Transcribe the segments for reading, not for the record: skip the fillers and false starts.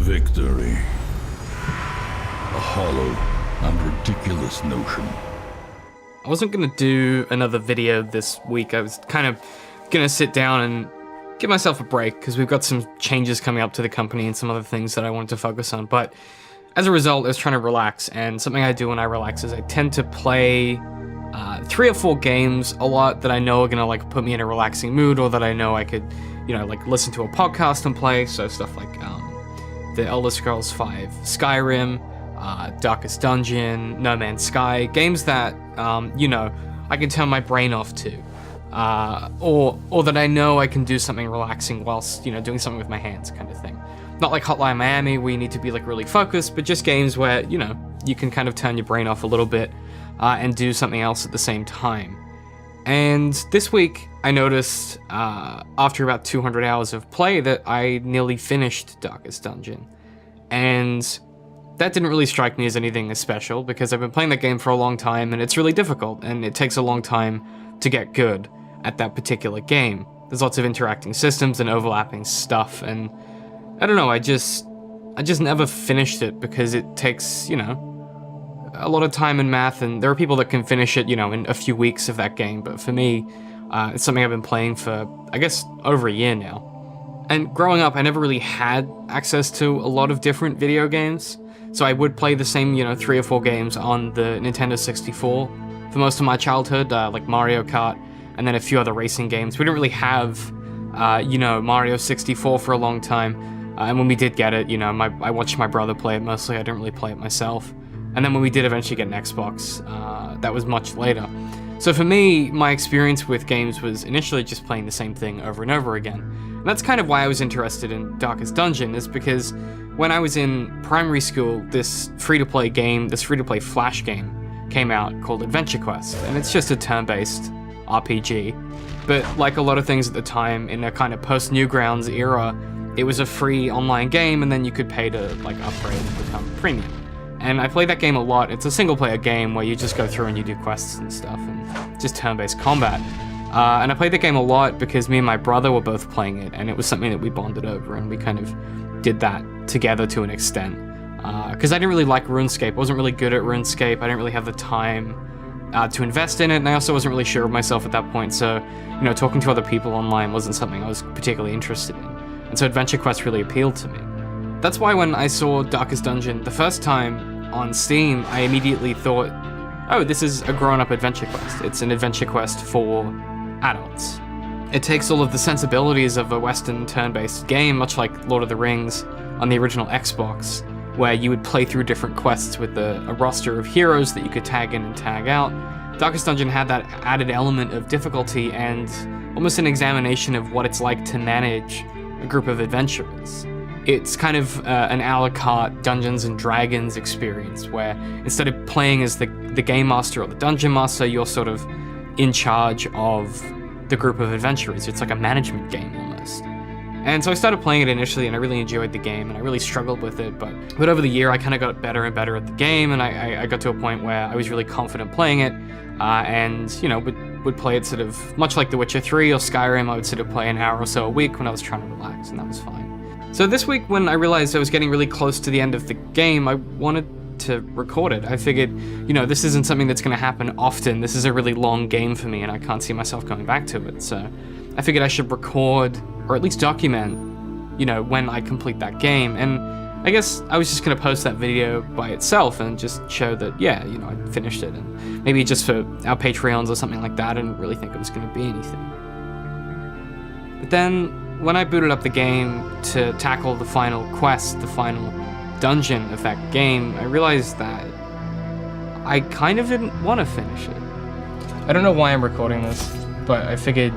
Victory. A hollow and ridiculous notion. I wasn't going to do another video this week. I was kind of going to sit down and give myself a break because we've got some changes coming up to the company and some other things that I wanted to focus on. But as a result, I was trying to relax, and something I do when I relax is I tend to play 3 or 4 games a lot that I know are going to put me in a relaxing mood, or that I know I could, listen to a podcast and play. So stuff like The Elder Scrolls V, Skyrim, Darkest Dungeon, No Man's Sky, games that, I can turn my brain off to, or that I know I can do something relaxing whilst, doing something with my hands, kind of thing. Not like Hotline Miami, where you need to be really focused, but just games where, you can kind of turn your brain off a little bit and do something else at the same time. And this week, I noticed, after about 200 hours of play, that I nearly finished Darkest Dungeon. And that didn't really strike me as anything special, because I've been playing that game for a long time, and it's really difficult, and it takes a long time to get good at that particular game. There's lots of interacting systems and overlapping stuff, and I don't know, I just never finished it, because it takes, a lot of time and math, and there are people that can finish it, in a few weeks of that game, but for me, it's something I've been playing for, I guess, over a year now. And growing up, I never really had access to a lot of different video games, so I would play the same, 3 or 4 games on the Nintendo 64 for most of my childhood, like Mario Kart, and then a few other racing games. We didn't really have, Mario 64 for a long time, and when we did get it, I watched my brother play it mostly. I didn't really play it myself. And then when we did eventually get an Xbox, that was much later. So for me, my experience with games was initially just playing the same thing over and over again. And that's kind of why I was interested in Darkest Dungeon, is because when I was in primary school, this free-to-play game, this free-to-play Flash game, came out called Adventure Quest. And it's just a turn-based RPG. But like a lot of things at the time, in a kind of post-Newgrounds era, it was a free online game, and then you could pay to upgrade and become premium. And I played that game a lot. It's a single-player game where you just go through and you do quests and stuff, and just turn-based combat. And I played the game a lot because me and my brother were both playing it, and it was something that we bonded over, and we kind of did that together to an extent. Because I didn't really like RuneScape. I wasn't really good at RuneScape. I didn't really have the time to invest in it, and I also wasn't really sure of myself at that point, so, talking to other people online wasn't something I was particularly interested in. And so Adventure Quest really appealed to me. That's why when I saw Darkest Dungeon the first time on Steam, I immediately thought, oh, this is a grown-up Adventure Quest. It's an Adventure Quest for adults. It takes all of the sensibilities of a Western turn-based game, much like Lord of the Rings on the original Xbox, where you would play through different quests with a roster of heroes that you could tag in and tag out. Darkest Dungeon had that added element of difficulty and almost an examination of what it's like to manage a group of adventurers. It's kind of an a la carte Dungeons and Dragons experience, where instead of playing as the game master or the dungeon master, you're sort of in charge of the group of adventurers. It's like a management game almost. And so I started playing it initially, and I really enjoyed the game, and I really struggled with it, but over the year I kind of got better and better at the game, and I got to a point where I was really confident playing it, and would play it sort of much like The Witcher 3 or Skyrim. I would sort of play an hour or so a week when I was trying to relax, and that was fine. So this week, when I realized I was getting really close to the end of the game, I wanted to record it. I figured, this isn't something that's going to happen often. This is a really long game for me, and I can't see myself going back to it. So I figured I should record, or at least document, when I complete that game. And I guess I was just going to post that video by itself and just show that, yeah, I finished it. And maybe just for our Patreons or something like that. I didn't really think it was going to be anything. But then, when I booted up the game to tackle the final quest, the final dungeon of that game, I realized that I kind of didn't want to finish it. I don't know why I'm recording this, but I figured,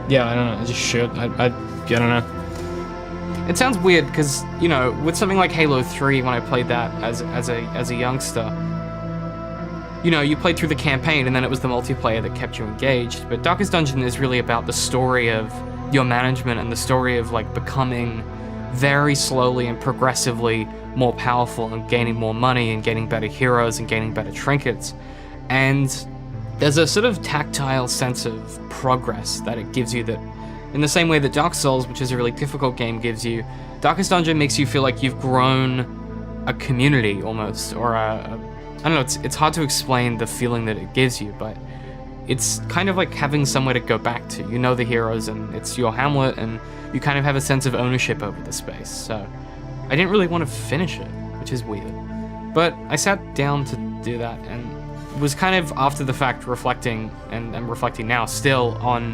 yeah, I don't know, I just should. I don't know. It sounds weird because, with something like Halo 3, when I played that as a youngster, you played through the campaign and then it was the multiplayer that kept you engaged. But Darkest Dungeon is really about the story of your management and the story of becoming very slowly and progressively more powerful and gaining more money and getting better heroes and gaining better trinkets. And there's a sort of tactile sense of progress that it gives you that In the same way that Dark Souls, which is a really difficult game, gives you, Darkest Dungeon makes you feel like you've grown a community almost, or I don't know, it's hard to explain the feeling that it gives you, but it's kind of like having somewhere to go back to. You know the heroes, and it's your hamlet, and you kind of have a sense of ownership over the space. So I didn't really want to finish it, which is weird. But I sat down to do that, and was kind of after the fact reflecting, and I'm reflecting now still, on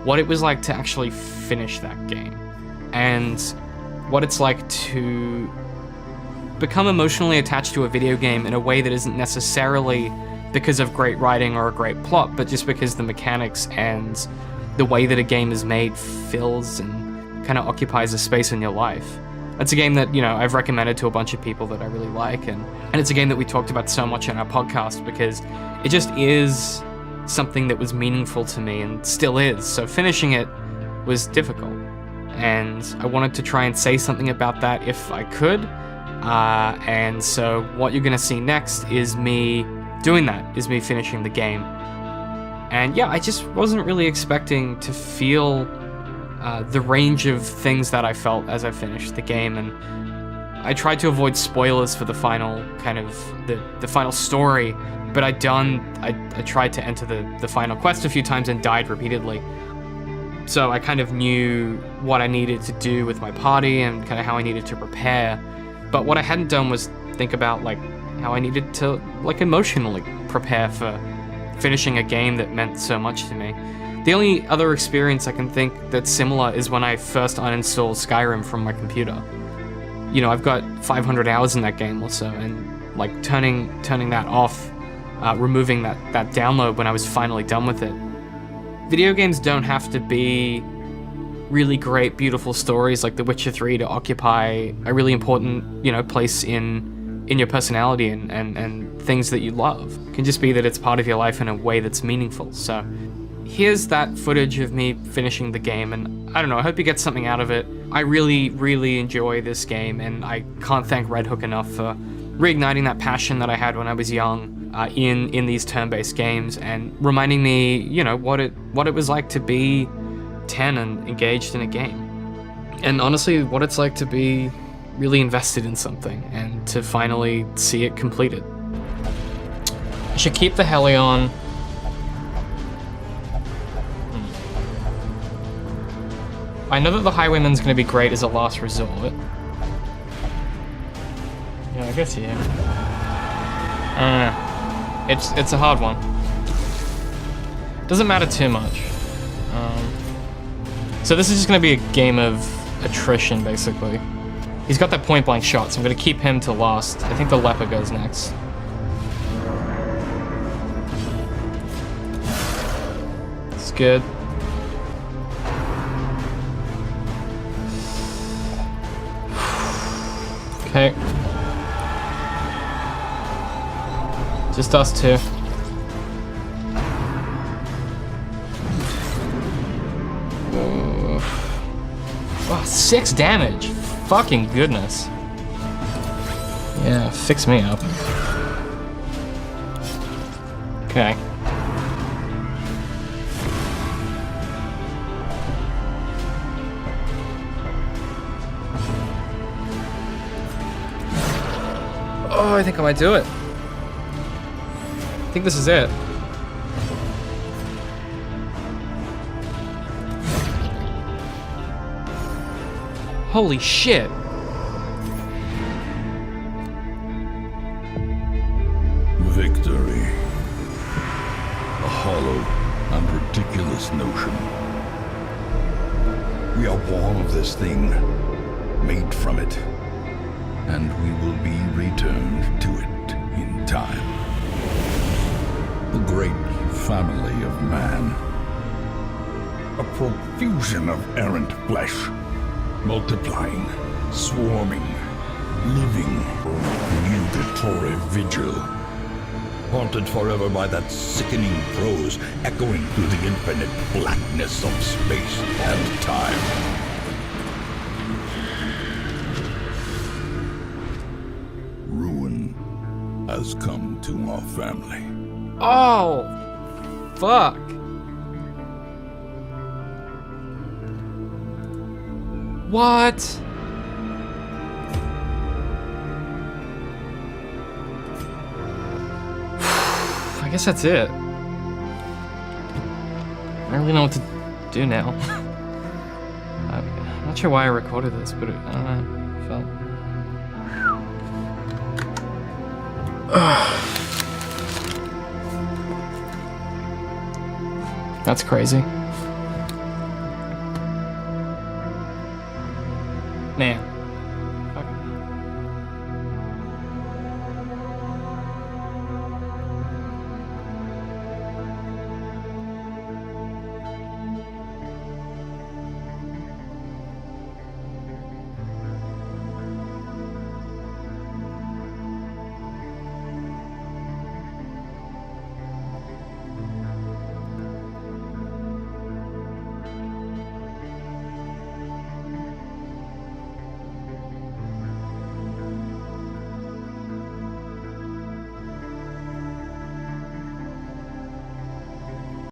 what it was like to actually finish that game. And what it's like to become emotionally attached to a video game in a way that isn't necessarily because of great writing or a great plot, but just because the mechanics and the way that a game is made fills and kind of occupies a space in your life. It's a game that, you know, I've recommended to a bunch of people that I really like, and it's a game that we talked about so much in our podcast because it just is something that was meaningful to me and still is. So finishing it was difficult, and I wanted to try and say something about that if I could. And so what you're gonna see next is me doing that, is me finishing the game. And yeah, I just wasn't really expecting to feel the range of things that I felt as I finished the game, and I tried to avoid spoilers for the final kind of the final story, but I tried to enter the final quest a few times and died repeatedly. So I kind of knew what I needed to do with my party and kind of how I needed to prepare, but what I hadn't done was think about like how I needed to like emotionally prepare for finishing a game that meant so much to me. The only other experience I can think that's similar is when I first uninstalled Skyrim from my computer. You know, I've got 500 hours in that game or so, and like turning that off, removing that download when I was finally done with it. Video games don't have to be really great, beautiful stories like The Witcher 3 to occupy a really important, you know, place in your personality and things that you love. It can just be that it's part of your life in a way that's meaningful. So here's that footage of me finishing the game, and I don't know, I hope you get something out of it. I really, really enjoy this game, and I can't thank Red Hook enough for reigniting that passion that I had when I was young in these turn-based games, and reminding me, you know, what it was like to be 10 and engaged in a game. And honestly, what it's like to be really invested in something and to finally see it completed. I should keep the heli on. I know that the Highwayman's gonna be great as a last resort. Yeah, I guess yeah. I don't know. It's a hard one. Doesn't matter too much. So this is just gonna be a game of attrition, basically. He's got that point blank shot, so I'm gonna keep him to last. I think the leopard goes next. It's good. Okay. Just us two. Wow, 6 damage. Fucking goodness. Yeah, fix me up. Okay. Oh, I think I might do it. I think this is it. Holy shit. Victory. A hollow and ridiculous notion. We are born of this thing, made from it, and we will be returned to it in time. The great family of man. A profusion of errant flesh, multiplying, swarming, living, nugatory vigil, haunted forever by that sickening prose echoing through the infinite blackness of space and time. Ruin has come to our family. Oh, fuck. What? I guess that's it. I don't really know what to do now. I'm not sure why I recorded this, but I don't know. It felt. That's crazy. Man.